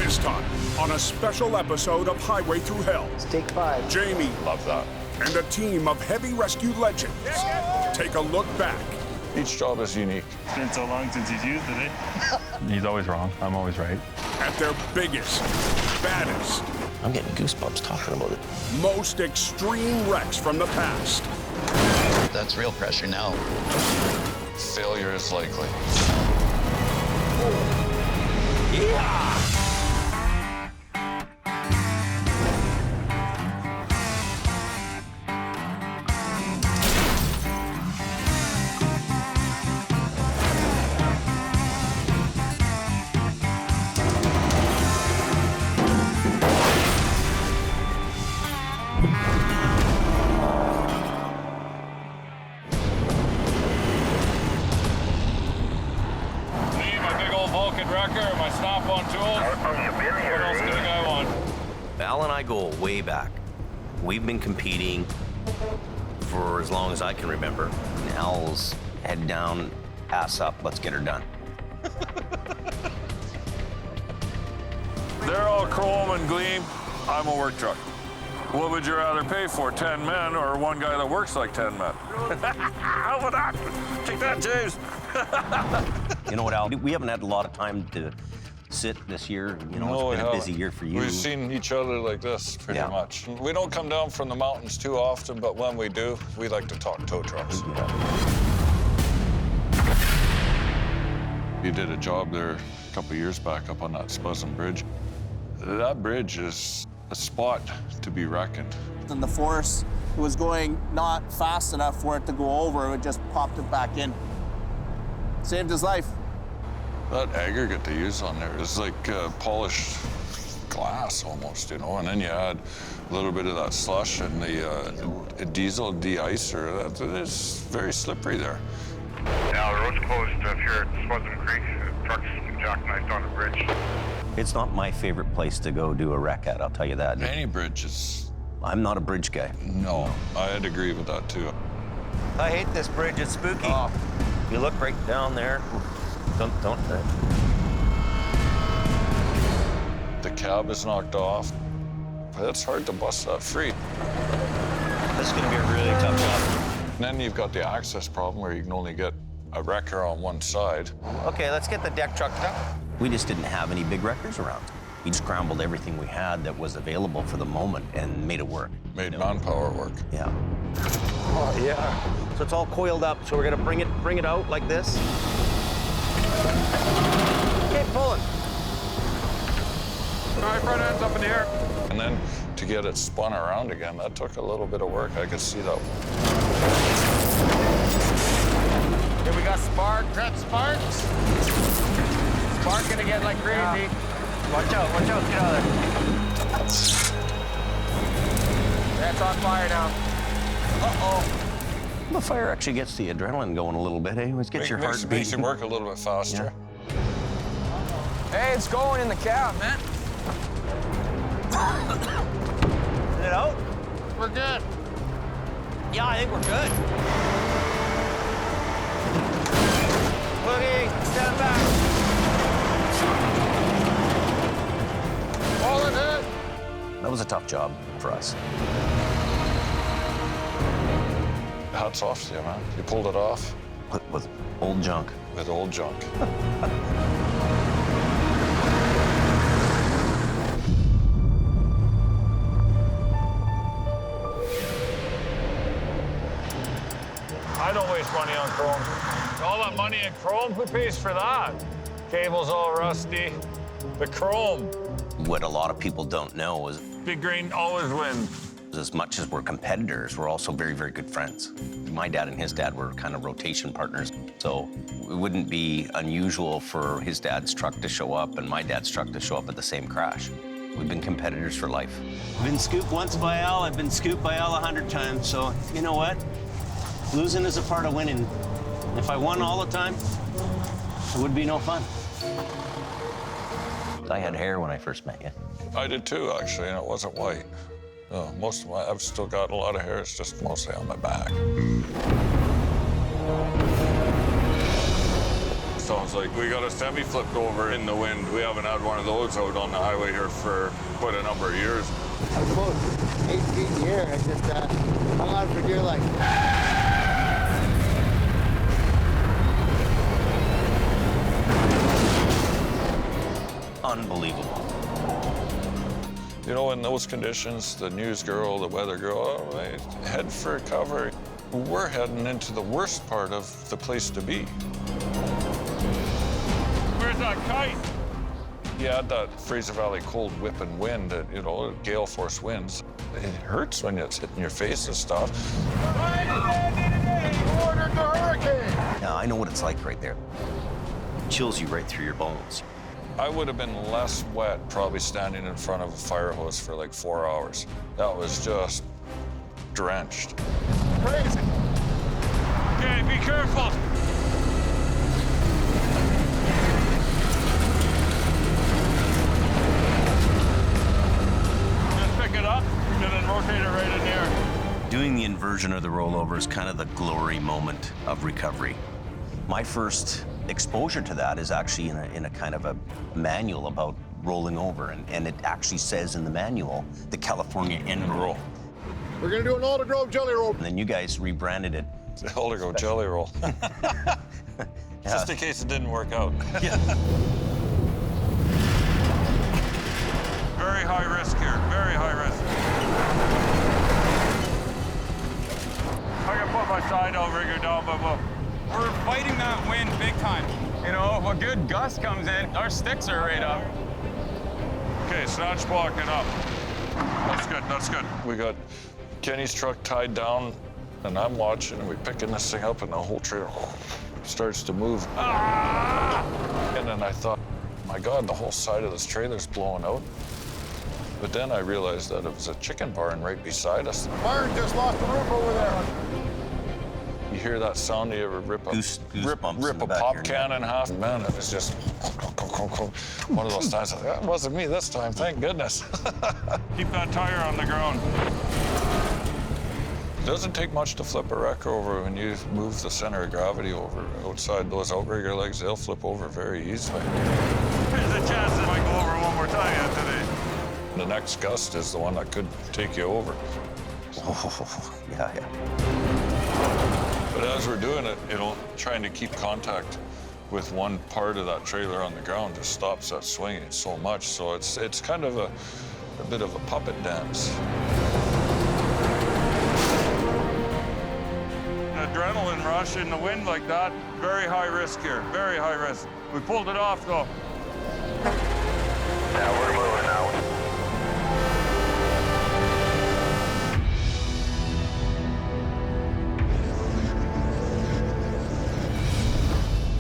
This time, on a special episode of Highway Thru Hell, It's take 5. Jamie Love that. and a team of heavy rescue legends take a look back Each job is unique. It's been so long since he's used it, eh? He's always wrong. I'm always right. at their biggest, baddest, I'm getting goosebumps talking about it. most extreme wrecks from the past. That's real pressure now. Failure is likely. Need my big old Vulcan wrecker, my snap-on tool. What else can a guy want? Al and I go way back. We've been competing for as long as I can remember. And Al's head down, ass up, let's get her done. They're all chrome and gleam. I'm a work truck. What would you rather pay for, 10 men or one guy that works like 10 men? How about that? Take that, James. You know what, Al? We haven't had a lot of time to sit this year. You know, it's been a busy year for you. We've seen each other like this pretty Yeah. much. We don't come down from the mountains too often, but when we do, we like to talk tow trucks. You did a job there a couple years back up on that Spuzzum bridge. That bridge is a spot to be reckoned. And the force, it was going not fast enough for it to go over. It just popped it back in. Saved his life. That aggregate they use on there is like polished glass almost, you know, and then you add a little bit of that slush and the diesel de-icer. It's very slippery there. Now, the road's closed if you're at Spuzzum Creek. Trucks jackknifed on the bridge. It's not my favorite place to go do a wreck at, I'll tell you that. Any bridge is, I'm not a bridge guy. no, I'd agree with that too. I hate this bridge, it's spooky. You look right down there. Don't. The cab is knocked off. It's hard to bust that free. This is gonna be a really tough job. And then you've got the access problem where you can only get a wrecker on one side. Okay, let's get the deck truck done. We just didn't have any big wreckers around. We scrambled everything we had that was available for the moment and made it work. Made manpower work. Yeah. Oh, yeah. So it's all coiled up, so we're gonna bring it out like this. Keep pulling. All right, front end's up in the air. And then to get it spun around again, that took a little bit of work. I could see that. Here we got spark, Trent Sparks. Sparking again like crazy. Watch out, get out of there. That's on fire now. Uh-oh. The fire actually gets the adrenaline going a little bit, eh? It gets your heart Makes beating. it work a little bit faster. Hey, it's going in the cab, man. Is it out? We're good. Yeah, I think we're good. Boogie, stand back. All in it. That was a tough job for us. Hats off to you, man. You pulled it off With old junk. with old junk. I don't waste money on chrome. All that money in chrome, who pays for that? Cable's all rusty. The chrome. What a lot of people don't know is Big green always wins. as much as we're competitors, we're also very, very good friends. My dad and his dad were kind of rotation partners, so it wouldn't be unusual for his dad's truck to show up and my dad's truck to show up at the same crash. We've been competitors for life. I've been scooped once by Al, I've been scooped by Al 100 times, so you know what? Losing is a part of winning. If I won all the time, it would be no fun. I had hair when I first met you. I did too, actually, and it wasn't white. Most of I've still got a lot of hair. It's just mostly on my back. sounds like. We got a semi flipped over in the wind. We haven't had one of those out on the highway here for quite a number of years. I was about 8 feet in the air. I just hung on for dear life. Unbelievable. You know, in those conditions, the news girl, the weather girl, oh, they head for cover. We're heading into the worst part of the place to be. Where's that kite? You had that Fraser Valley cold whipping wind, you know, gale force winds. It hurts when it's hitting your face and stuff. Ordered the hurricane! Now, I know what it's like right there. Chills you right through your bones. I would have been less wet probably standing in front of a fire hose for like 4 hours. That was just drenched. Crazy! Okay, be careful. Just pick it up and then rotate it right in there. Doing the inversion or the rollover is kind of the glory moment of recovery. My first exposure to that is actually in a kind of a manual about rolling over, and it actually says in the manual the California end roll. We're gonna do an Alder Grove jelly roll. And then you guys rebranded it. The Alder Grove jelly roll. Just in case it didn't work out. Yeah. Very high risk here, very high risk. I can put my side out rigger down, but we're fighting that wind big time. You know, if a good gust comes in, our sticks are right up. okay, snatch blocking up. That's good, that's good. We got Kenny's truck tied down, and I'm watching, and we're picking this thing up, and the whole trailer starts to move. Ah! And then I thought, my God, the whole side of this trailer's blowing out. But then I realized that it was a chicken barn right beside us. Barn just lost the roof over there. You hear that sound, you ever rip a pop can in half? Man, it was just one of those times. That wasn't me this time, thank goodness. Keep that tire on the ground. It doesn't take much to flip a wreck over when you move the center of gravity over outside those outrigger legs. They'll flip over very easily. There's a chance it might go over one more time yet today. The next gust is the one that could take you over. Oh, yeah. But as we're doing it, you know, trying to keep contact with one part of that trailer on the ground just stops that swinging so much. So it's kind of a bit of a puppet dance. An adrenaline rush in the wind like that, very high risk here, very high risk. We pulled it off though. Yeah, we're moving now.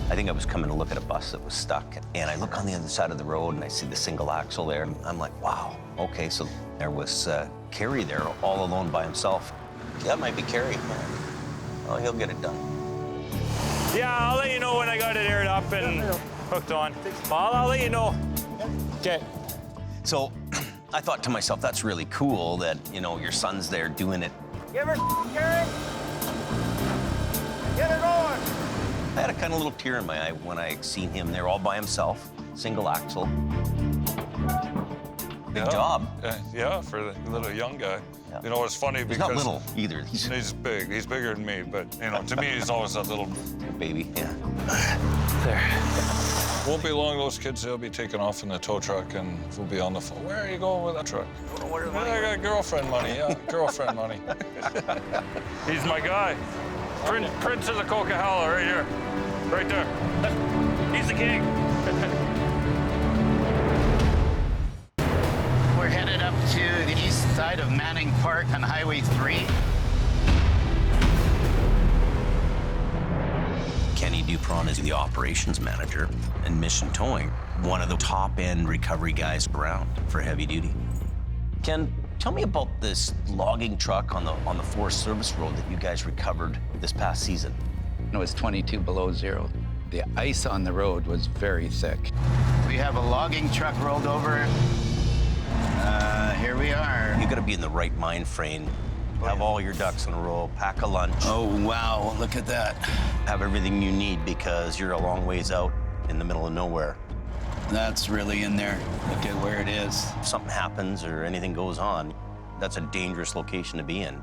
I think I was coming to look at a bus that was stuck, and I look on the other side of the road and I see the single axle there. And I'm like, wow, okay, so there was Kerry there all alone by himself. That might be Kerry. Oh, he'll get it done. Yeah, I'll let you know when I got it aired up and hooked on. I'll let you know. Okay. So I thought to myself, that's really cool that, you know, your son's there doing it. Give her, Kerry. Get her going. I had a kind of little tear in my eye when I seen him there all by himself, single axle. Big job. Yeah, for the little young guy. Yeah. You know, it's funny He's because... not little either. He's big. He's bigger than me, but, you know, to me, he's always that little... baby, yeah. There. Won't be long, those kids, they'll be taking off in the tow truck, and we'll be on the phone. Where are you going with that truck? I got girlfriend money, yeah, girlfriend money. He's my guy. Prince of the Coquihalla right here. Right there. He's the king. We're headed up to the east side of Manning Park on Highway 3. Kenny Dupron is the operations manager and Mission Towing, one of the top-end recovery guys around for heavy duty. Ken, tell me about this logging truck on the Forest Service Road that you guys recovered this past season. It was 22 below zero. The ice on the road was very thick. We have a logging truck rolled over. Here we are. You got to be in the right mind frame Have all your ducks in a row, pack a lunch. Oh, wow, look at that. Have everything you need because you're a long ways out in the middle of nowhere. That's really in there. Look at where it is. If something happens or anything goes on, that's a dangerous location to be in.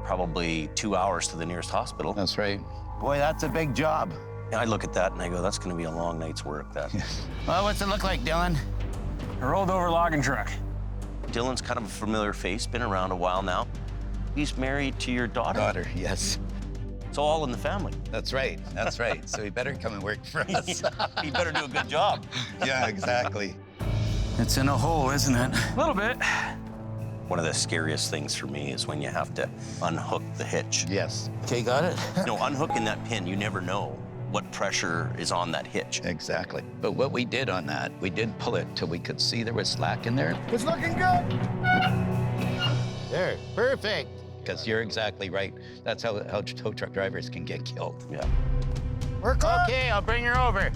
Probably 2 hours to the nearest hospital. That's right. Boy, that's a big job. And I look at that and I go, that's gonna be a long night's work, that. Well, what's it look like, Dylan? A rolled over logging truck. Dylan's kind of a familiar face, been around a while now. He's married to your daughter. Yes. It's all in the family. That's right, that's right. So he better come and work for us. He better do a good job. Yeah, exactly. It's in a hole, isn't it? A little bit. One of the scariest things for me is when you have to unhook the hitch. Yes. Okay, got it? No, unhooking that pin, you never know what pressure is on that hitch. Exactly. But what we did on that, we did pull it till we could see there was slack in there. It's looking good. There, perfect. Because you're exactly right. That's how tow truck drivers can get killed. Yeah. We're caught. Okay, I'll bring her over.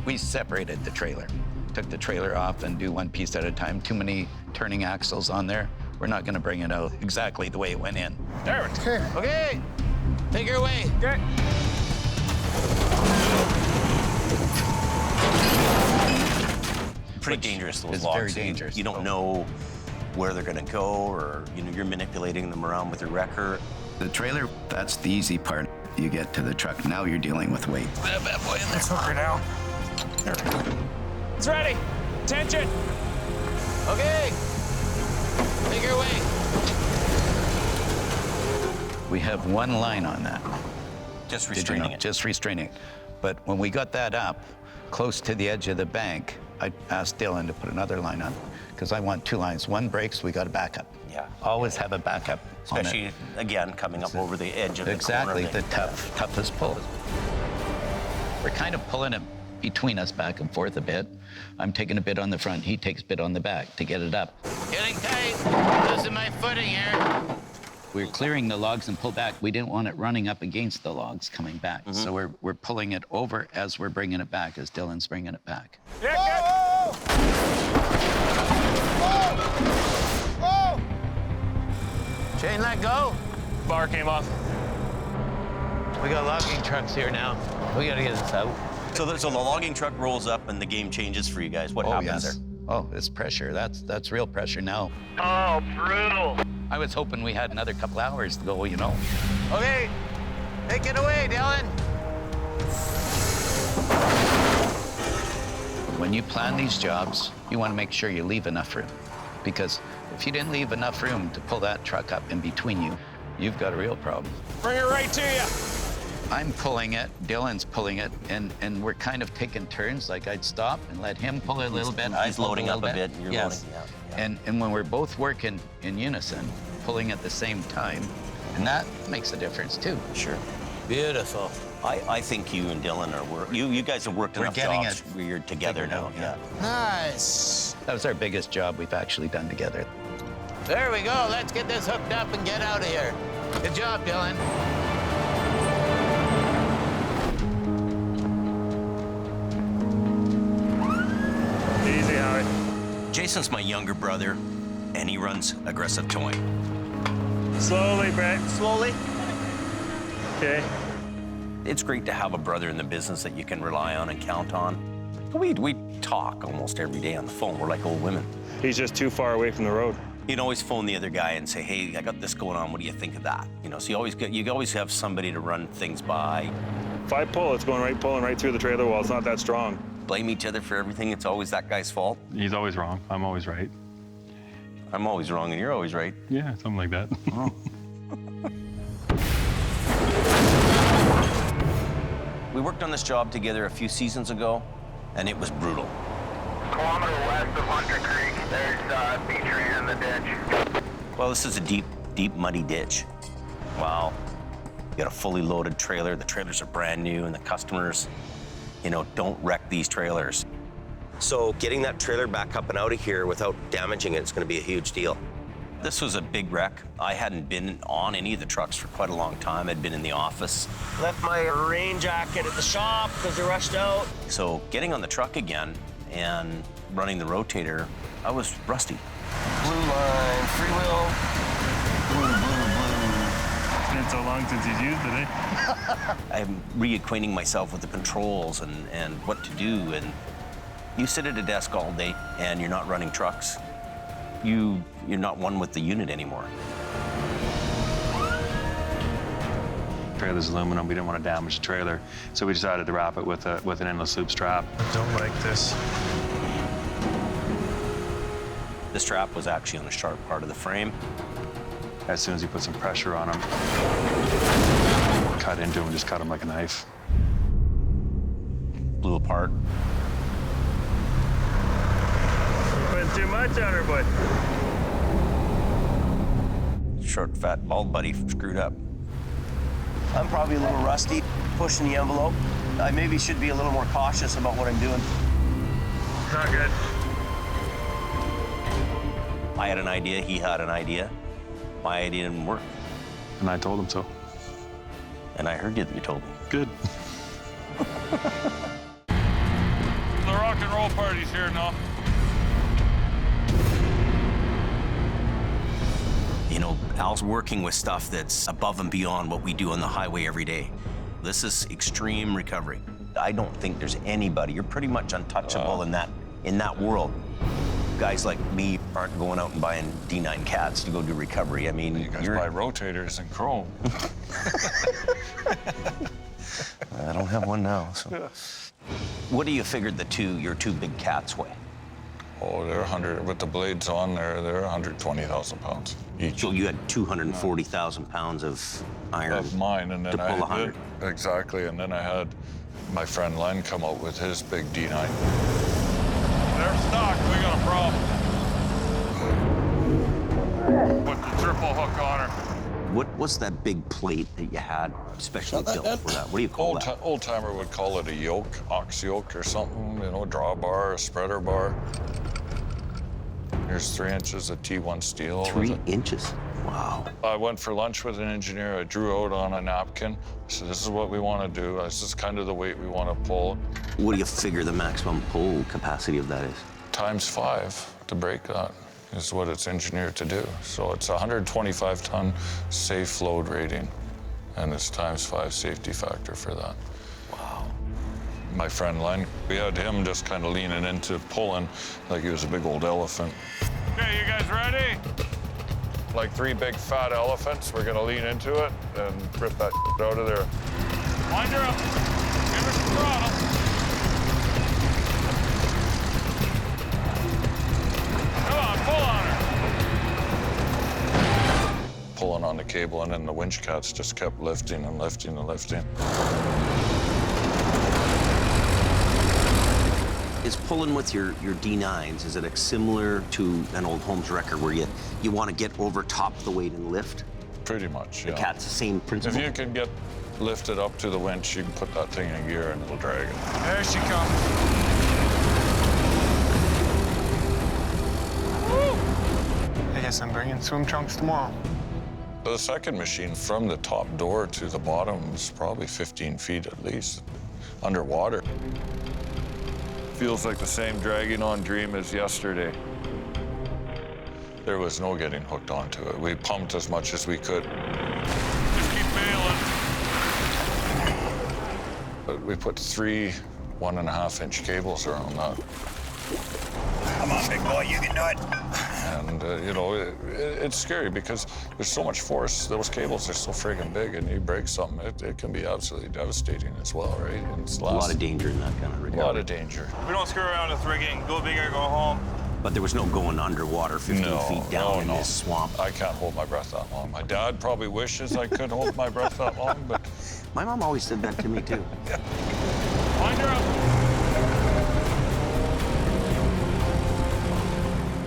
We separated the trailer. Took the trailer off and do one piece at a time. Too many turning axles on there. We're not gonna bring it out exactly the way it went in. There it is. Okay, take her away. Okay. Pretty dangerous, those is logs. very dangerous. You don't know where they're gonna go, or you're manipulating them around with your wrecker. The trailer, that's the easy part. You get to the truck, now you're dealing with weight. That bad boy in there. Let's hook her now. There we go. It's ready. Attention. Okay, take her away. We have one line on that. Just Did you restraining know? it. Just restraining it. But when we got that up, close to the edge of the bank, I asked Dylan to put another line on, because I want 2 lines. One breaks, we got a backup. Yeah. Always have a backup on it. Especially, again, coming up over the edge of the Exactly, corner. the toughest pull. We're kind of pulling it between us back and forth a bit. I'm taking a bit on the front, he takes a bit on the back to get it up. Getting tight, losing my footing here. We're clearing the logs and pull back. We didn't want it running up against the logs coming back. So we're pulling it over as we're bringing it back, as Dylan's bringing it back. Yeah, good. Oh! Chain let go. Bar came off. We got logging trucks here now. We gotta get this out. So the logging truck rolls up and the game changes for you guys. What happens there? Oh, it's pressure. That's real pressure now. Oh, brutal. I was hoping we had another couple hours to go, you know. Okay, take it away, Dylan. When you plan these jobs, you want to make sure you leave enough room. Because if you didn't leave enough room to pull that truck up in between you, you've got a real problem. Bring it right to you. I'm pulling it, Dylan's pulling it, and we're kind of taking turns. Like I'd stop and let him pull it a little bit. He's loading up a bit and you're yes. loading. And when we're both working in unison, pulling at the same time, and that makes a difference too. Sure. Beautiful. I think you and Dylan are you guys have worked enough getting jobs where you're together now. Yeah. Nice. That was our biggest job we've actually done together. There we go. Let's get this hooked up and get out of here. Good job, Dylan. Easy, Howie. Jason's my younger brother, and he runs aggressive towing. Slowly, Brett. Slowly. Okay. It's great to have a brother in the business that you can rely on and count on. We talk almost every day on the phone. We're like old women. He's just too far away from the road. You'd always phone the other guy and say, hey, I got this going on. What do you think of that? So you always have somebody to run things by. If I pull, it's pulling right through the trailer wall. It's not that strong. Blame each other for everything. It's always that guy's fault. He's always wrong. I'm always right. I'm always wrong and you're always right. Yeah, something like that. We worked on this job together a few seasons ago, and it was brutal. Kilometer west of Hunter Creek, there's beach right in the ditch. Well, this is a deep, muddy ditch. Wow. You got a fully loaded trailer. The trailers are brand new, and the customers, don't wreck these trailers. So getting that trailer back up and out of here without damaging it is going to be a huge deal. This was a big wreck. I hadn't been on any of the trucks for quite a long time. I'd been in the office. Left my rain jacket at the shop because they rushed out. So getting on the truck again and running the rotator, I was rusty. Blue line, free wheel. Blue, blue, been so long since he's used it, eh? I'm reacquainting myself with the controls and what to do. And you sit at a desk all day and you're not running trucks. You're not one with the unit anymore. Trailer's aluminum. We didn't want to damage the trailer, so we decided to wrap it with an endless loop strap. I don't like this. The strap was actually on the sharp part of the frame. As soon as you put some pressure on him, cut into him, just cut him like a knife. Blew apart. Putting too much on her, bud. Short, fat, bald buddy screwed up. I'm probably a little rusty, pushing the envelope. I maybe should be a little more cautious about what I'm doing. Not good. I had an idea, he had an idea. My idea didn't work. And I told him so. And I heard you told me. Good. The rock and roll party's here now. You know, Al's working with stuff that's above and beyond what we do on the highway every day. This is extreme recovery. I don't think there's anybody, you're pretty much untouchable in that world. Guys like me aren't going out and buying D9 cats to go do recovery. I mean, You guys buy rotators and chrome. I don't have one now, so. What do you figured your two big cats weigh? Oh, they're 100, with the blades on there, they're 120,000 pounds each. So you had 240,000 pounds of iron Of mine, and then to pull 100. Exactly, and then I had my friend Len come out with his big D9. They're stocked. We got a problem. Put the triple hook on her. What was that big plate that you had specially built for that? What do you call that? Old timer would call it a yoke, ox yoke or something, you know, drawbar, a spreader bar. Here's 3 inches of T1 steel. 3 inches? Wow. I went for lunch with an engineer. I drew out on a napkin. I said, this is what we want to do. This is kind of the weight we want to pull. What do you figure the maximum pull capacity of that is? Times 5 to break that is what it's engineered to do. So it's a 125-ton safe load rating, and it's times 5 safety factor for that. Wow. My friend Len, we had him just kind of leaning into pulling like he was a big old elephant. Okay, you guys ready? Like 3 big fat elephants, we're gonna lean into it and rip that out of there. Wind her up. Give her some throttle. Come on, pull on her. Pulling on the cable, and then the winch cats just kept lifting and lifting and lifting. Is pulling with your D9s, is it similar to an old Holmes wrecker where you want to get over top of the weight and lift? Pretty much, yeah. The cat's the same principle? If you can get lifted up to the winch, you can put that thing in gear and it'll drag it. There she comes. I guess I'm bringing swim trunks tomorrow. The second machine, from the top door to the bottom, is probably 15 feet at least, underwater. Feels like the same dragging on dream as yesterday. There was no getting hooked onto it. We pumped as much as we could. Just keep bailing. But we put 3 1.5-inch cables around that. Come on, big boy, you can do it. And, you know, it's scary because there's so much force. Those cables are so friggin' big, and you break something, it can be absolutely devastating as well, right? And it's A lot of danger in that kind of regard. A lot of danger. We don't screw around with rigging. Go big or go home. But there was no going underwater 15 feet down in this swamp. I can't hold my breath that long. My dad probably wishes I could hold my breath that long, but... My mom always said that to me, too. Wind her up.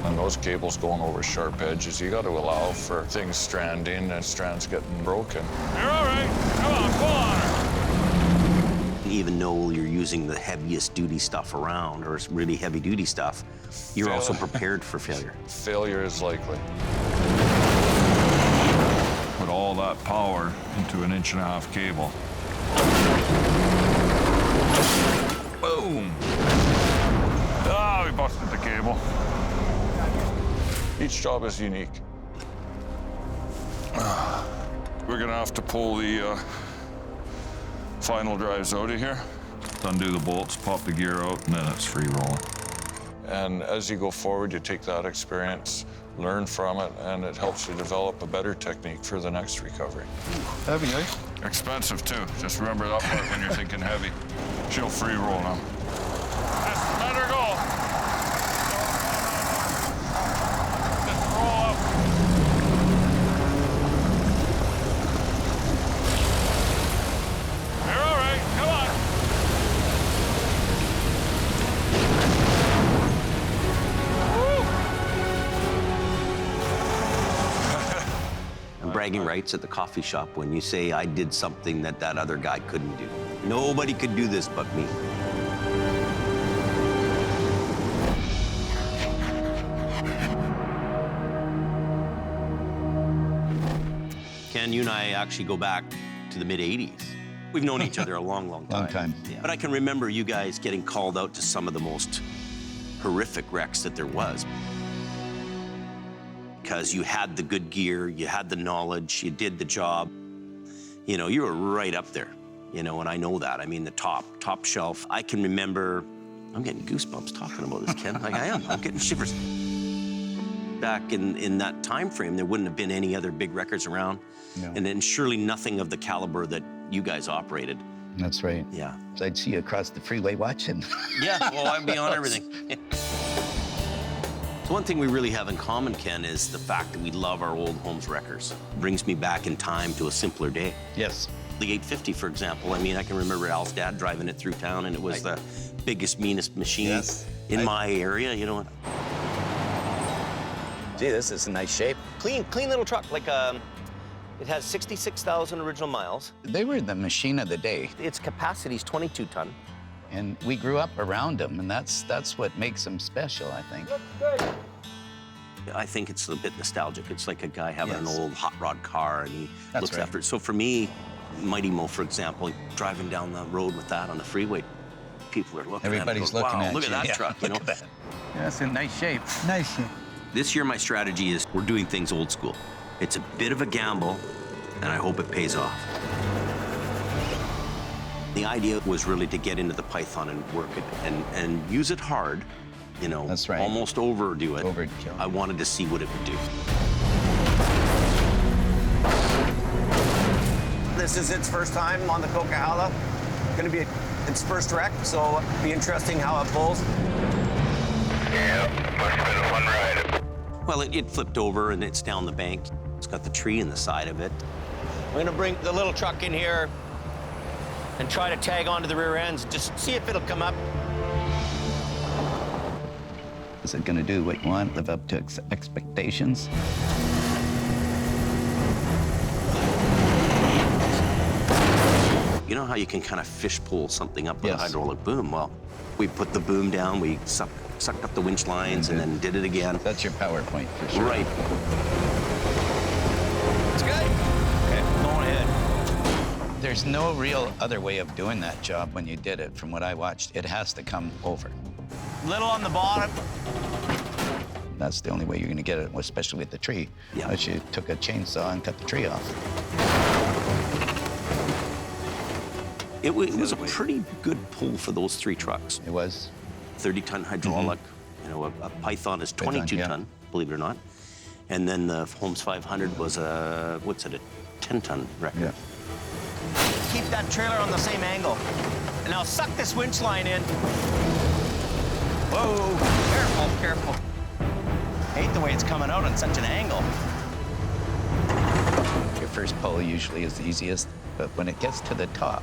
And those cables going over sharp edges, you got to allow for things stranding and strands getting broken. You're all right. Come on, pull on her. Even though you're using the heaviest duty stuff around, or really heavy duty stuff, you're also prepared for failure. Failure is likely. Put all that power into an 1.5-inch cable. Boom. Ah, we busted the cable. Each job is unique. We're gonna have to pull the final drives out of here, undo the bolts, pop the gear out, and then it's free rolling. And as you go forward, you take that experience, learn from it, and it helps you develop a better technique for the next recovery. Heavy, eh? Expensive too. Just remember that part when you're thinking heavy. She'll free roll now. Just let her go. Just roll up. You're all right. Come on. Bragging rights at the coffee shop when you say I did something that that other guy couldn't do. Nobody could do this but me. Ken, you and I actually go back to the mid-'80s. We've known each other a long, long time. Long time. Yeah. But I can remember you guys getting called out to some of the most horrific wrecks that there was. Because you had the good gear, you had the knowledge, you did the job. You know, you were right up there, you know, and I know that. I mean, the top shelf. I can remember, I'm getting goosebumps talking about this, Ken. Like I am, I'm getting shivers. Back in that time frame, there wouldn't have been any other big records around. No. And then surely nothing of the caliber that you guys operated. That's right. Yeah. So I'd see you across the freeway watching. Yeah, well, I'd be on everything. So one thing we really have in common, Ken, is the fact that we love our old Holmes wreckers. Brings me back in time to a simpler day. Yes. The 850, for example. I mean, I can remember Al's dad driving it through town, and it was the biggest, meanest machine in my area, you know. Gee, this is in nice shape. Clean little truck. Like, it has 66,000 original miles. They were the machine of the day. Its capacity is 22 ton. And we grew up around them, and that's what makes them special, I think. I think it's a bit nostalgic. It's like a guy having an old hot rod car, and he looks after it. So for me, Mighty Mo, for example, driving down the road with that on the freeway, people are looking Everybody's at it. looking Wow, at look at you. that Yeah, truck, you know? look at that. Yeah, it's in nice shape. Nice shape. This year, my strategy is we're doing things old school. It's a bit of a gamble, and I hope it pays off. The idea was really to get into the Python and work it and use it hard, you know. That's right. Almost overdo it. Overkill. I wanted to see what it would do. This is its first time on the Coquihalla. Gonna be its first wreck, so it'll be interesting how it pulls. Yeah, must have been a fun ride. Well, it flipped over, and it's down the bank. It's got the tree in the side of it. We're gonna bring the little truck in here and try to tag onto the rear ends, just see if it'll come up. Is it going to do what you want, live up to expectations? You know how you can kind of fish pull something up with a Yes. hydraulic boom? Well, we put the boom down, we sucked up the winch lines, and then did it again. That's your PowerPoint for sure. Right. It's good. Okay, going ahead. There's no real other way of doing that job when you did it. From what I watched, it has to come over. Little on the bottom. That's the only way you're going to get it, especially with the tree. Yeah. Unless you took a chainsaw and cut the tree off. It was a pretty good pull for those three trucks. It was. 30-ton hydraulic. You know, a Python is 22-ton, believe it or not. And then the Holmes 500 was a 10-ton record. Yeah. Keep that trailer on the same angle. And now suck this winch line in. Whoa, careful, careful. Hate the way it's coming out on such an angle. Your first pull usually is the easiest, but when it gets to the top,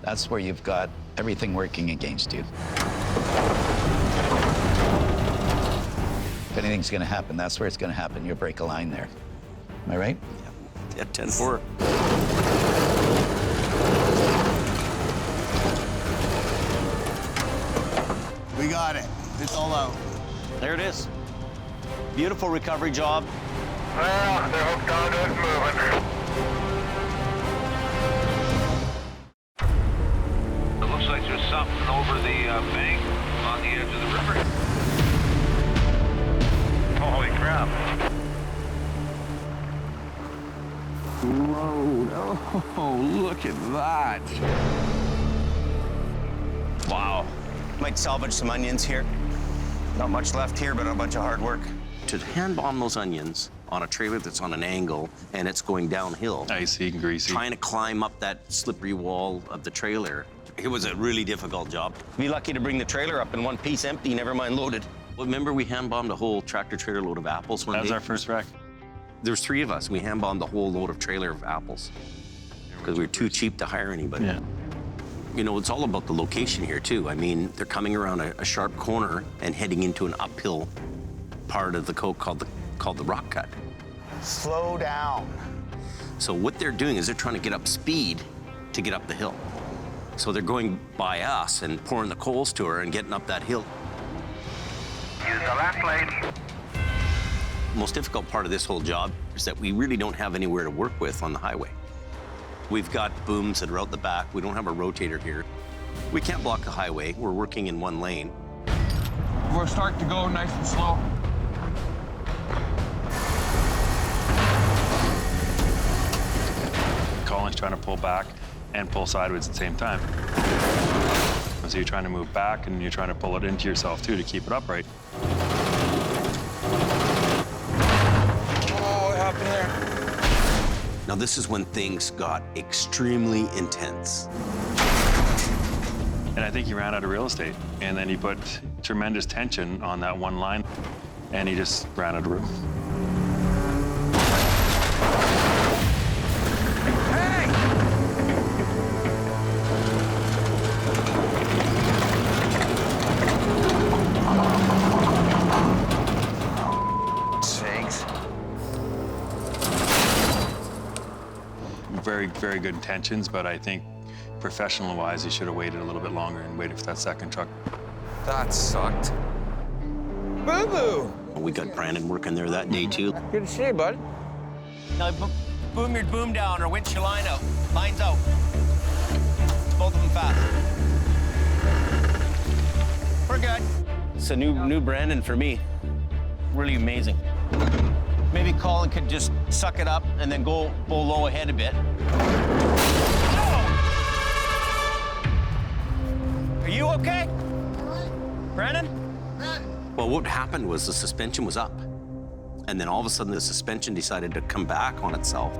that's where you've got everything working against you. If anything's going to happen, that's where it's going to happen. You'll break a line there. Am I right? Yeah, 10-4. We got it. It's all out. There it is. Beautiful recovery job. Well, they're hooked onto it, moving. It looks like there's something over the bank on the edge of the river. Holy crap. Whoa. Oh, look at that. Wow. Might salvage some onions here. Not much left here, but a bunch of hard work. To hand bomb those onions on a trailer that's on an angle and it's going downhill. Icy and greasy. Trying to climb up that slippery wall of the trailer. It was a really difficult job. Be lucky to bring the trailer up in one piece empty, never mind loaded. Well, remember we hand bombed a whole tractor trailer load of apples one day? That was our first wreck. There was 3 of us. We hand bombed the whole load of trailer of apples because we were too cheap to hire anybody. Yeah. You know, it's all about the location here, too. I mean, they're coming around a sharp corner and heading into an uphill part of the coke called the rock cut. Slow down. So what they're doing is they're trying to get up speed to get up the hill. So they're going by us and pouring the coals to her and getting up that hill. Use the left lane. The most difficult part of this whole job is that we really don't have anywhere to work with on the highway. We've got booms that are out the back. We don't have a rotator here. We can't block the highway. We're working in one lane. We'll start to go nice and slow. Colin's trying to pull back and pull sideways at the same time. So you're trying to move back and you're trying to pull it into yourself too to keep it upright. Oh, what happened there? Now this is when things got extremely intense. And I think he ran out of real estate. And then he put tremendous tension on that one line and he just ran out of room. Very good intentions, but I think professional-wise, he should have waited a little bit longer and waited for that second truck. That sucked. Boo-boo! We got Brandon working there that day, too. Good to see you, bud. Now, boom your boom down or winch your line out. Line's out. Both of them fast. We're good. It's a new Brandon for me. Really amazing. Maybe Colin could just suck it up and then go low ahead a bit. Are you okay? Brandon? Well, what happened was the suspension was up. And then all of a sudden the suspension decided to come back on itself.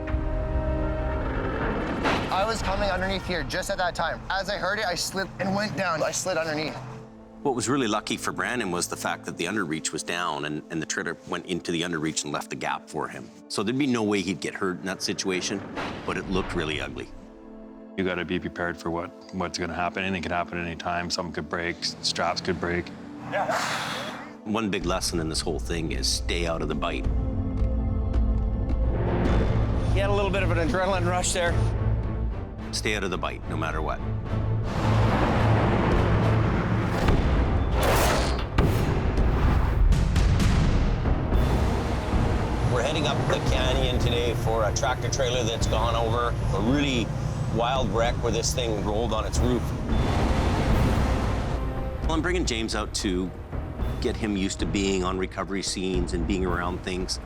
I was coming underneath here just at that time. As I heard it, I slipped and went down. I slid underneath. What was really lucky for Brandon was the fact that the underreach was down and the trailer went into the underreach and left a gap for him. So there'd be no way he'd get hurt in that situation, but it looked really ugly. You got to be prepared for what's going to happen. Anything could happen at any time. Something could break, straps could break. Yeah. One big lesson in this whole thing is stay out of the bite. He had a little bit of an adrenaline rush there. Stay out of the bite, no matter what. We're heading up the canyon today for a tractor trailer that's gone over a really wild wreck where this thing rolled on its roof. Well, I'm bringing James out to get him used to being on recovery scenes and being around things.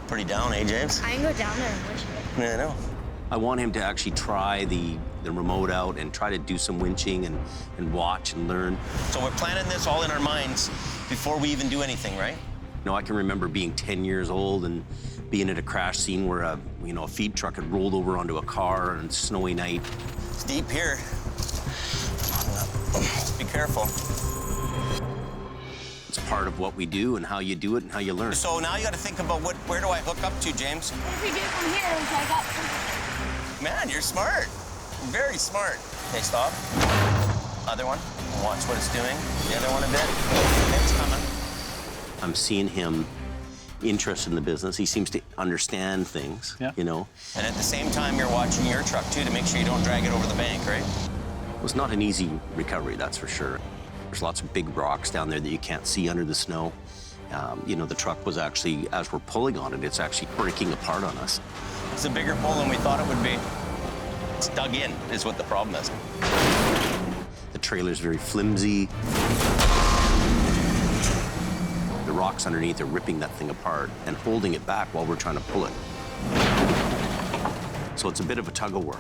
Pretty down, eh, James? I can go down there and winch it. Yeah, I know. I want him to actually try the remote out and try to do some winching and watch and learn. So we're planning this all in our minds before we even do anything, right? You know, I can remember being 10 years old and being at a crash scene where a feed truck had rolled over onto a car on a snowy night. It's deep here. Be careful. It's part of what we do and how you do it and how you learn. So now you got to think about where do I hook up to, James? What if we do it from here until I got something? Man, you're smart. Very smart. Okay, stop. Other one. Watch what it's doing. The other one a bit. It's coming. I'm seeing him interested in the business. He seems to understand things, you know. And at the same time, you're watching your truck, too, to make sure you don't drag it over the bank, right? It was not an easy recovery, that's for sure. There's lots of big rocks down there that you can't see under the snow. You know, the truck was actually, as we're pulling on it, it's actually breaking apart on us. It's a bigger pull than we thought it would be. It's dug in, is what the problem is. The trailer's very flimsy. The rocks underneath are ripping that thing apart and holding it back while we're trying to pull it. So it's a bit of a tug of war.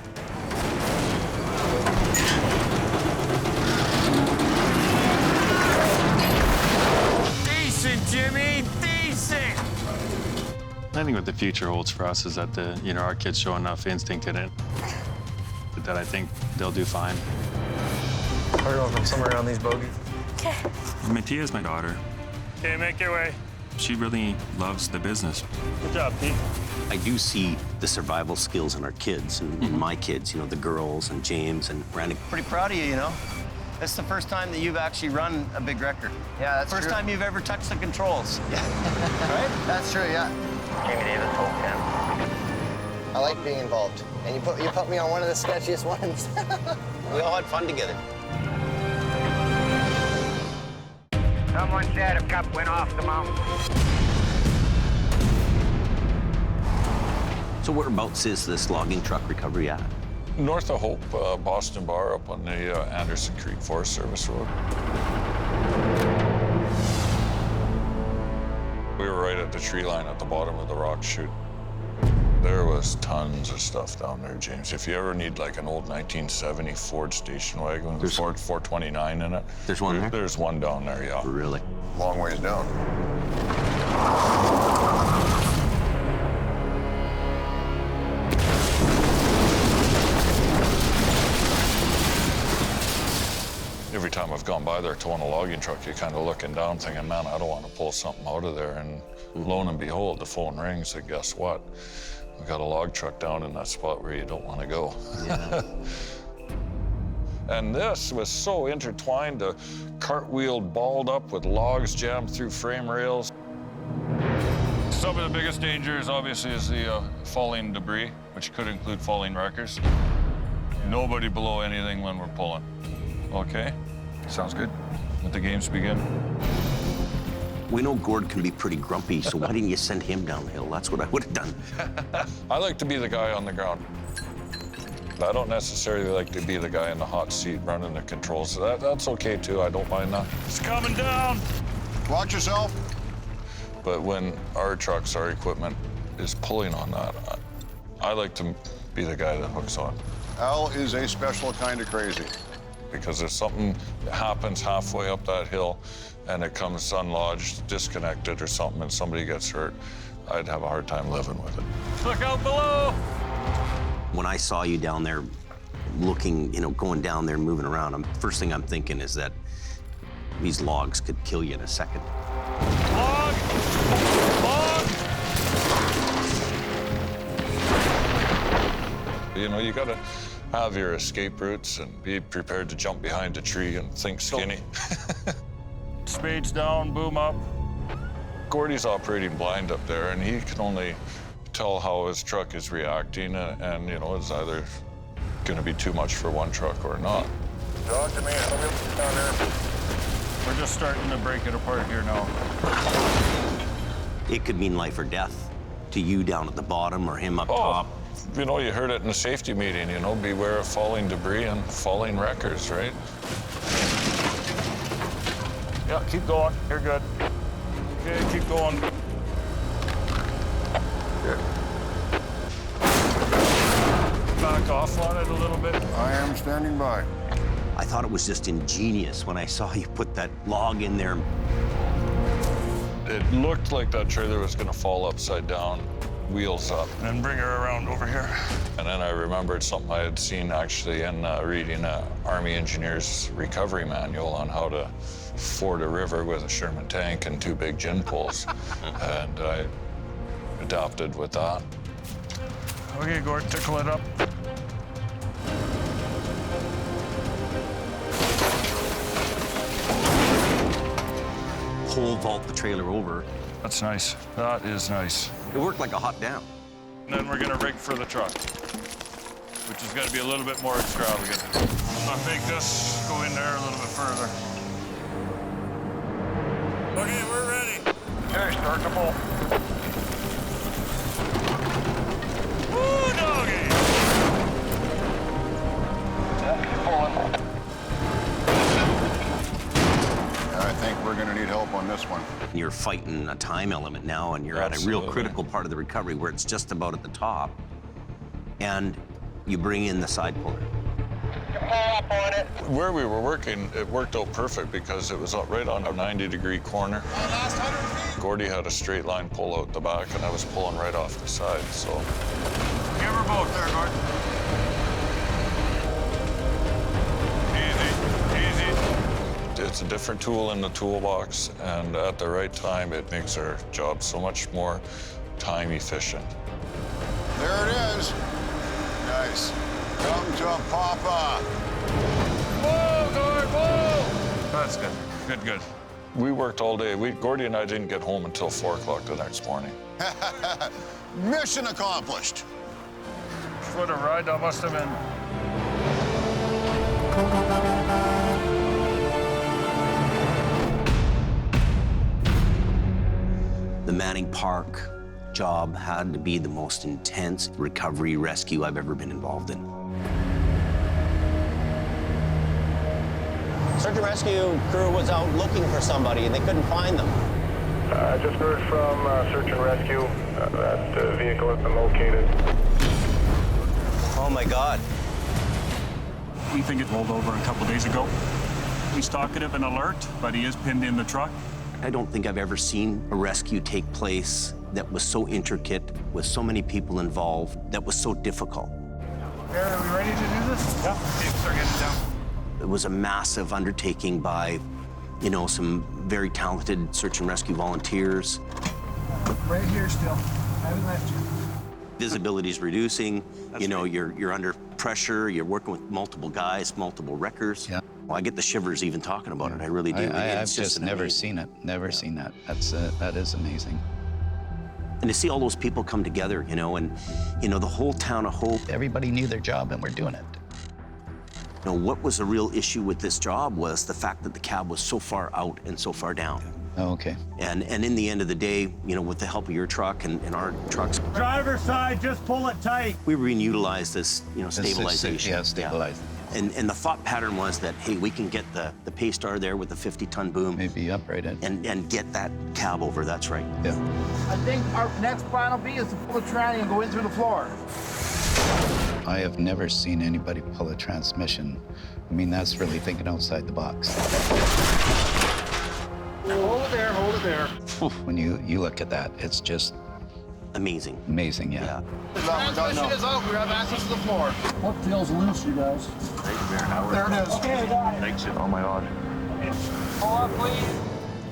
Decent, Jimmy, decent. I think what the future holds for us is that our kids show enough instinct in it that I think they'll do fine. We're going from somewhere around these bogies. Okay. Mattia's my daughter. Okay, make your way. She really loves the business. Good job, Pete. I do see the survival skills in our kids and my kids, the girls and James and Brandon. Pretty proud of you, It's the first time that you've actually run a big record. Yeah, that's First true. time you've ever touched the controls. Right? That's true, yeah. Jamie Davis, whole 10. I like being involved. And you put me on one of the sketchiest ones. We all had fun together. Someone said a cup went off the mountain. So whereabouts is this logging truck recovery at? North of Hope, Boston Bar, up on the Anderson Creek Forest Service Road. We were right at the tree line at the bottom of the rock chute. There was tons of stuff down there, James. If you ever need like an old 1970 Ford station wagon with Ford 429 in it. There's one there? There's one down there, yeah. Really? Long ways down. Every time I've gone by there towing a logging truck, you're kind of looking down thinking, man, I don't want to pull something out of there. And lo and behold, the phone rings and guess what? We got a log truck down in that spot where you don't want to go. Yeah. And this was so intertwined, the cartwheeled, balled up with logs jammed through frame rails. Some of the biggest dangers, obviously, is the falling debris, which could include falling wreckers. Nobody below anything when we're pulling. Okay? Sounds good. Let the games begin. We know Gord can be pretty grumpy, so why didn't you send him downhill? That's what I would have done. I like to be the guy on the ground. I don't necessarily like to be the guy in the hot seat running the controls. So that's okay, too. I don't mind that. It's coming down. Watch yourself. But when our trucks, our equipment is pulling on that, I like to be the guy that hooks on. Al is a special kind of crazy. Because if something happens halfway up that hill and it comes unlodged, disconnected or something, and somebody gets hurt, I'd have a hard time living with it. Look out below! When I saw you down there looking, going down there and moving around, first thing I'm thinking is that these logs could kill you in a second. Log! Log! You gotta have your escape routes and be prepared to jump behind a tree and think skinny. Spades down, boom up. Gordy's operating blind up there, and he can only tell how his truck is reacting, and it's either going to be too much for one truck or not. Talk to me. I'll be down there. We're just starting to break it apart here now. It could mean life or death to you down at the bottom or him up top. You heard it in the safety meeting, beware of falling debris and falling wreckers, right? Yeah, keep going. You're good. Okay, keep going. Good. Back off on it a little bit. I am standing by. I thought it was just ingenious when I saw you put that log in there. It looked like that trailer was going to fall upside down, wheels up. And then bring her around over here. And then I remembered something I had seen actually in reading an Army Engineer's recovery manual on how to ford a river with a Sherman tank and 2 big gin poles. And I adapted with that. Okay, Gord, tickle it up. Pole vault the trailer over. That's nice. That is nice. It worked like a hot damn. And then we're gonna rig for the truck, which is gonna be a little bit more extravagant. I'll make this go in there a little bit further. Okay, we're ready. Okay, start the pull. Woo, doggy! Keep pulling. I think we're going to need help on this one. You're fighting a time element now, and you're at a real critical part of the recovery where it's just about at the top. and you bring in the side puller. Where we were working, it worked out perfect because it was right on a 90-degree corner. Gordy had a straight line pull out the back, and I was pulling right off the side, so. Give her both there, Gord. Easy. It's a different tool in the toolbox, and at the right time, it makes our job so much more time efficient. There it is. Nice. Come to Papa. Whoa, Gord, whoa! That's good. Good, good. We worked all day. Gordy and I didn't get home until 4 o'clock the next morning. Mission accomplished. What a ride that must have been. The Manning Park job had to be the most intense recovery rescue I've ever been involved in. Search and rescue crew was out looking for somebody and they couldn't find them. I just heard from search and rescue that the vehicle has been located. Oh my God. We think it rolled over a couple days ago. We stalked it an alert, but he is pinned in the truck. I don't think I've ever seen a rescue take place that was so intricate, with so many people involved, that was so difficult. Aaron, are we ready to do this? Yeah. Okay, start getting down. It was a massive undertaking by, you know, some very talented search and rescue volunteers. Right here still. I haven't left you. Visibility is reducing. You know, you're under pressure. You're working with multiple guys, multiple wreckers. Yeah. Well, I get the shivers even talking about it. I really do. I've just never seen it. Never seen that. That is amazing. And to see all those people come together, you know, and, you know, the whole town of Hope. Everybody knew their job, and we're doing it. You know, what was a real issue with this job was the fact that the cab was so far out and so far down. Oh, okay. And in the end of the day, you know, with the help of your truck and our trucks. Driver's side, just pull it tight. We were being utilized as, you know, stabilization. Yeah, stabilizing. And the thought pattern was that, hey, we can get the Paystar there with the 50-ton boom. Maybe upright it. And get that cab over, that's right. Yeah. I think our next plan will be is to pull the tranny and go in through the floor. I have never seen anybody pull a transmission. I mean, that's really thinking outside the box. Hold it there, hold it there. When you look at that, it's just amazing. Amazing, yeah. Transmission is out, we have access to the floor. What feels loose, you guys? There it is. Okay, got it. Thanks. Oh my God. Pull up, please.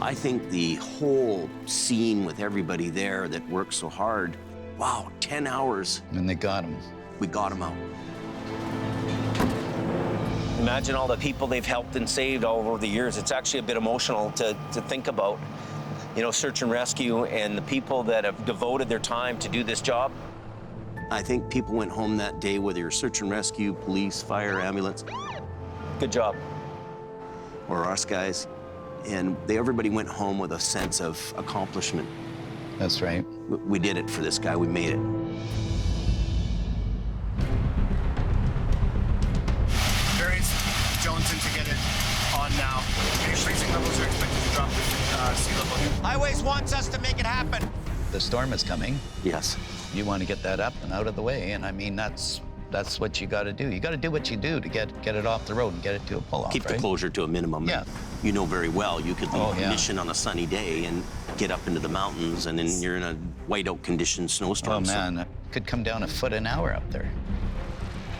I think the whole scene with everybody there that worked so hard, wow, 10 hours. And they got him. We got him out. Imagine all the people they've helped and saved all over the years. It's actually a bit emotional to think about, you know, search and rescue and the people that have devoted their time to do this job. I think people went home that day, whether you're search and rescue, police, fire, ambulance. Good job. Or us guys. And everybody went home with a sense of accomplishment. That's right. We did it for this guy, we made it. Jonesing to get it on now. Freezing levels are expected to drop to sea level. Highways wants us to make it happen. The storm is coming. Yes. You want to get that up and out of the way, and I mean, that's what you got to do. You got to do what you do to get it off the road and get it to a pull-off. Keep the closure to a minimum. Yeah. You know very well, you could leave mission on a sunny day and get up into the mountains, and then you're in a whiteout condition snowstorm. Oh man, it could come down a foot an hour up there.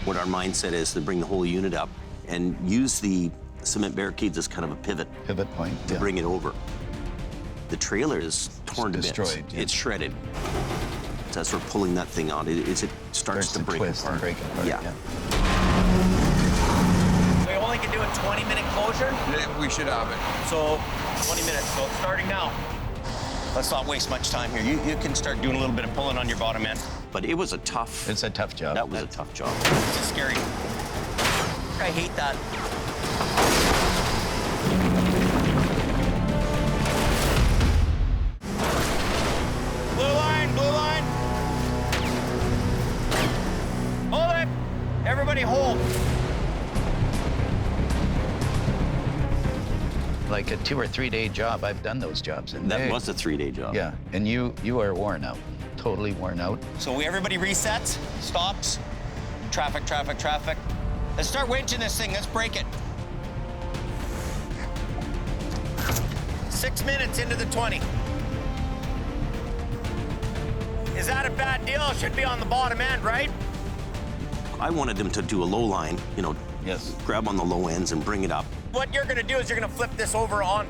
What our mindset is to bring the whole unit up and use the cement barricades as kind of a pivot point to bring it over. The trailer is torn to bits. Destroyed. Yeah. It's shredded. So as we're pulling that thing out, it starts to break twist apart. and break apart. Yeah. We only can do a 20-minute closure? We should have it. So 20 minutes, so starting now. Let's not waste much time here. You can start doing a little bit of pulling on your bottom end. But it was a tough... It's a tough job. That was a tough job. It's scary. I hate that. Blue line, blue line. Hold it. Everybody hold. Like a 2 or 3 day job. I've done those jobs. And That was a 3-day job. Yeah, and you are worn out. Totally worn out. So everybody resets, stops. Traffic, traffic, traffic. Let's start winching this thing. Let's break it. 6 minutes into the 20. Is that a bad deal? It should be on the bottom end, right? I wanted him to do a low line, you know, grab on the low ends and bring it up. What you're gonna do is you're gonna flip this over on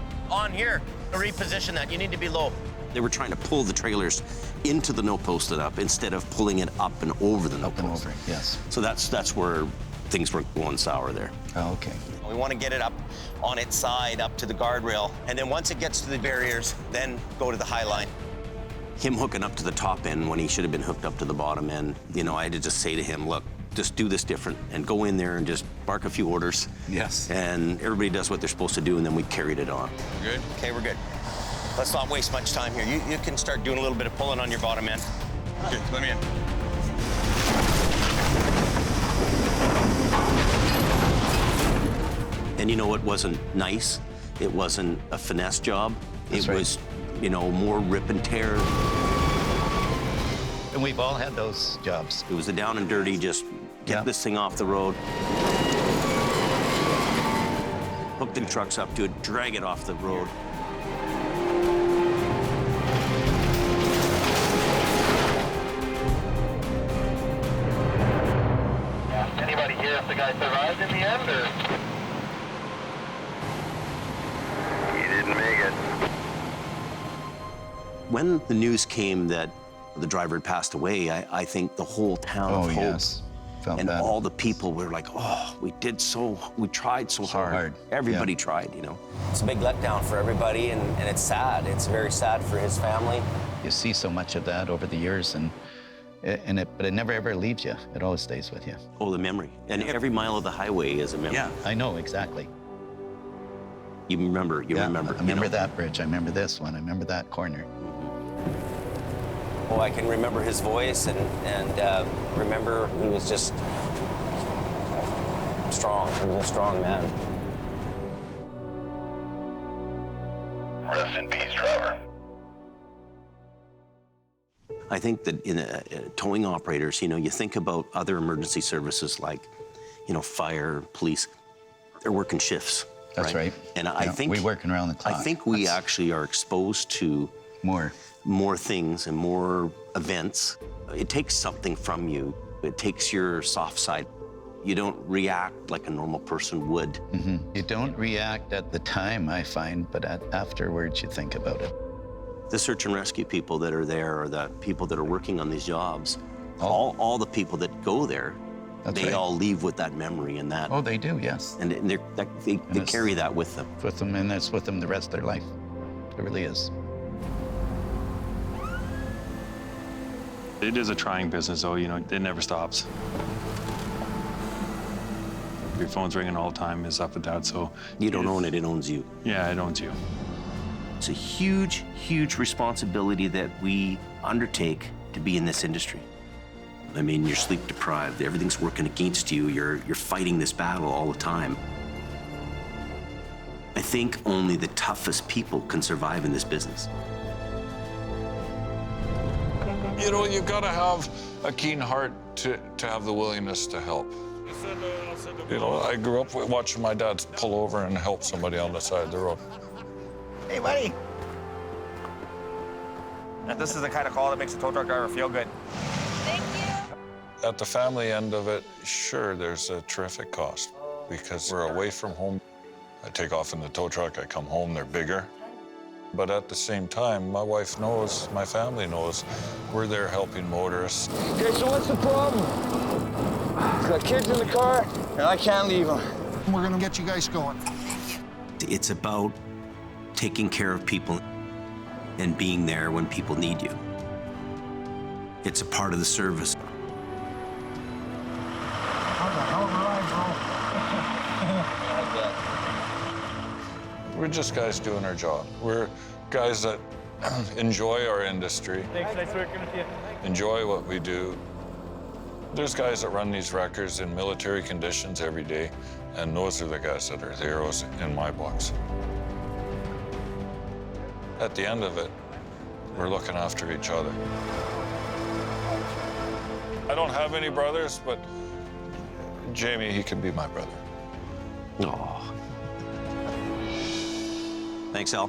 here. Reposition that. You need to be low. They were trying to pull the trailers into the no post and up instead of pulling it up and over the no post. Over, yes. So that's where things were going sour there. Oh, okay. We want to get it up on its side, up to the guardrail, and then once it gets to the barriers, then go to the high line. Him hooking up to the top end when he should have been hooked up to the bottom end, you know, I had to just say to him, look, just do this different and go in there and just bark a few orders. Yes. And everybody does what they're supposed to do, and then we carried it on. Good? Okay, we're good. Let's not waste much time here. You can start doing a little bit of pulling on your bottom end. Okay, let me in. And you know what wasn't nice? It wasn't a finesse job. That's it right. was, you know, more rip and tear. And we've all had those jobs. It was a down and dirty, just get this thing off the road. Hook the trucks up to it, drag it off the road. Anybody here if the guy survived in the end, or? He didn't make it. When the news came that the driver had passed away, I think the whole town of Hope yes. Felt and bad. all the people were like, oh, we tried so hard. Everybody tried, you know. It's a big letdown for everybody, and it's sad. It's very sad for his family. You see so much of that over the years, but it never ever leaves you. It always stays with you. Oh, the memory. And every mile of the highway is a memory. Yeah, I know, exactly. You remember, I remember you know? that bridge. I remember this one. I remember that corner. Oh, I can remember his voice and remember he was just strong. He was a strong man. Rest in peace, Trevor. I think that in towing operators, you know, you think about other emergency services like, you know, fire, police, they're working shifts. That's right. And I think we're working around the clock. I think we actually are exposed to more things and more events. It takes something from you. It takes your soft side. You don't react like a normal person would. Mm-hmm. You don't react at the time, I find, but afterwards you think about it. The search and rescue people that are there, or the people that are working on these jobs, all the people that go there, they all leave with that memory and that. Oh, they do, yes. And they carry that with them. With them, and it's with them the rest of their life. It really is. It is a trying business, though. You know, it never stops. Your phone's ringing all the time, is up and down, so... You don't own it, it owns you. Yeah, it owns you. It's a huge, huge responsibility that we undertake to be in this industry. I mean, you're sleep deprived, everything's working against you, you're fighting this battle all the time. I think only the toughest people can survive in this business. You know, you've got to have a keen heart to have the willingness to help. You know, I grew up watching my dad pull over and help somebody on the side of the road. Hey, buddy. This is the kind of call that makes a tow truck driver feel good. Thank you. At the family end of it, sure, there's a terrific cost because we're away from home. I take off in the tow truck, I come home, they're bigger. But at the same time, my wife knows, my family knows, we're there helping motorists. Okay, so what's the problem? Got kids in the car, and I can't leave them. We're gonna get you guys going. It's about taking care of people and being there when people need you. It's a part of the service. We're just guys doing our job. We're guys that enjoy our industry, Thanks, nice working with you. enjoy what we do. There's guys that run these wreckers in military conditions every day, and those are the guys that are heroes in my books. At the end of it, we're looking after each other. I don't have any brothers, but Jamie, he can be my brother. Oh. Thanks, Al.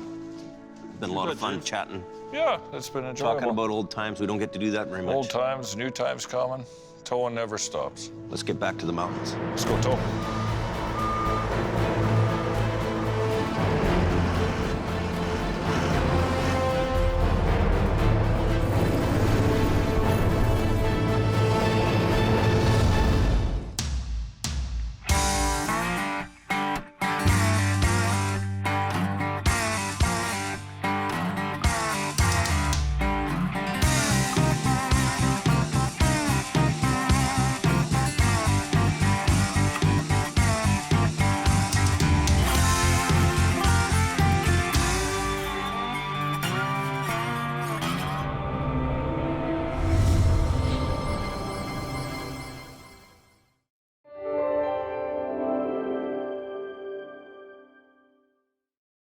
Been a lot of fun chatting. Yeah, it's been enjoyable. Talking about old times. We don't get to do that very much. Old times, new times coming. Towing never stops. Let's get back to the mountains. Let's go tow.